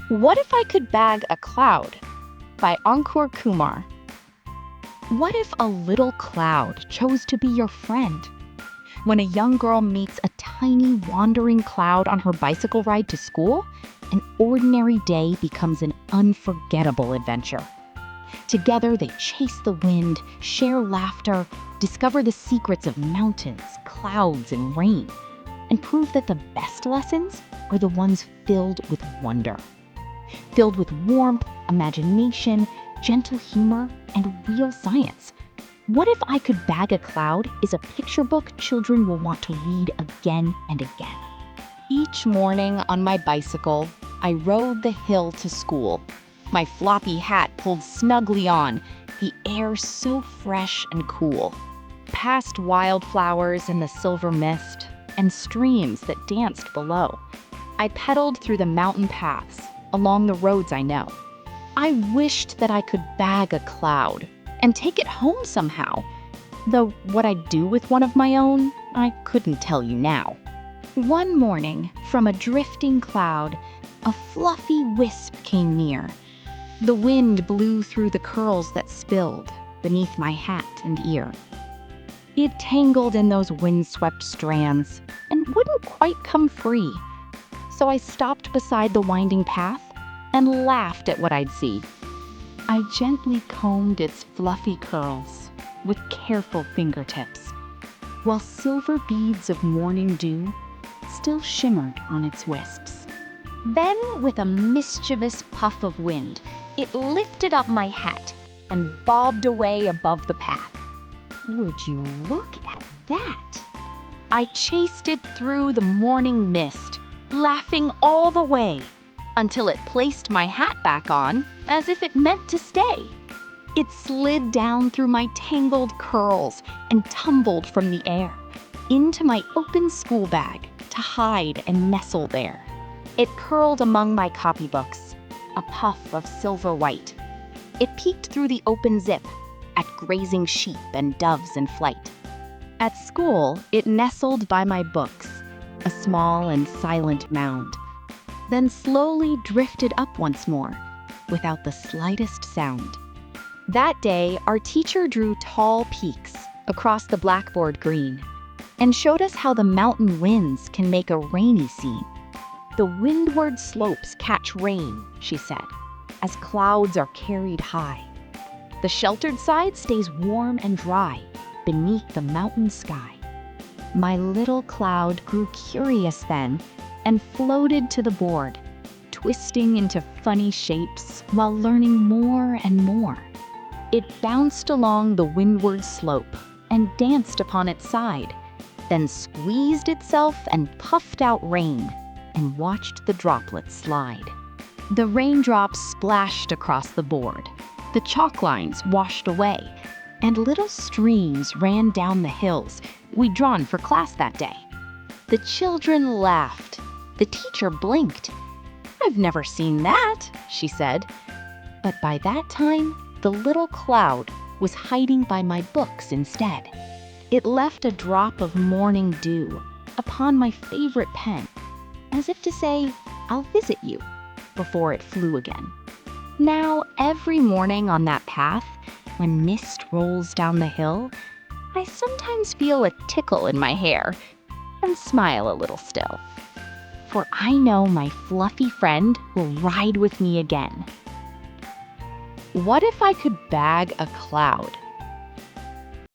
What if I could bag a cloud? By Ankur Kumar. What if a little cloud chose to be your friend? When a young girl meets a tiny wandering cloud on her bicycle ride to school, an ordinary day becomes an unforgettable adventure. Together, they chase the wind, share laughter, discover the secrets of mountains, clouds, and rain, and prove that the best lessons are the ones filled with wonder. Filled with warmth, imagination, gentle humor, and real science. What If I Could Bag a Cloud is a picture book children will want to read again and again. Each morning on my bicycle, I rode the hill to school, my floppy hat pulled snugly on, the air so fresh and cool. Past wildflowers in the silver mist and streams that danced below, I pedaled through the mountain paths, along the roads I know. I wished that I could bag a cloud and take it home somehow, though what I'd do with one of my own, I couldn't tell you now. One morning, from a drifting cloud, a fluffy wisp came near. The wind blew through the curls that spilled beneath my hat and ear. It tangled in those windswept strands and wouldn't quite come free. So I stopped beside the winding path and laughed at what I'd see. I gently combed its fluffy curls with careful fingertips, while silver beads of morning dew still shimmered on its wisps. Then, with a mischievous puff of wind, it lifted up my hat and bobbed away above the path. Would you look at that? I chased it through the morning mist, laughing all the way, until it placed my hat back on as if it meant to stay. It slid down through my tangled curls and tumbled from the air into my open school bag to hide and nestle there. It curled among my copybooks, a puff of silver white. It peeked through the open zip at grazing sheep and doves in flight. At school, it nestled by my books, a small and silent mound, then slowly drifted up once more, without the slightest sound. That day, our teacher drew tall peaks across the blackboard green and showed us how the mountain winds can make a rainy scene. The windward slopes catch rain, she said, as clouds are carried high. The sheltered side stays warm and dry beneath the mountain sky. My little cloud grew curious then and floated to the board, twisting into funny shapes while learning more and more. It bounced along the windward slope and danced upon its side, then squeezed itself and puffed out rain and watched the droplets slide. The raindrops splashed across the board, the chalk lines washed away, and little streams ran down the hills we'd drawn for class that day. The children laughed. The teacher blinked. "I've never seen that," she said. But by that time, the little cloud was hiding by my books instead. It left a drop of morning dew upon my favorite pen, as if to say, "I'll visit you," before it flew again. Now, every morning on that path, when mist rolls down the hill, I sometimes feel a tickle in my hair and smile a little still. For I know my fluffy friend will ride with me again. What if I could bag a cloud?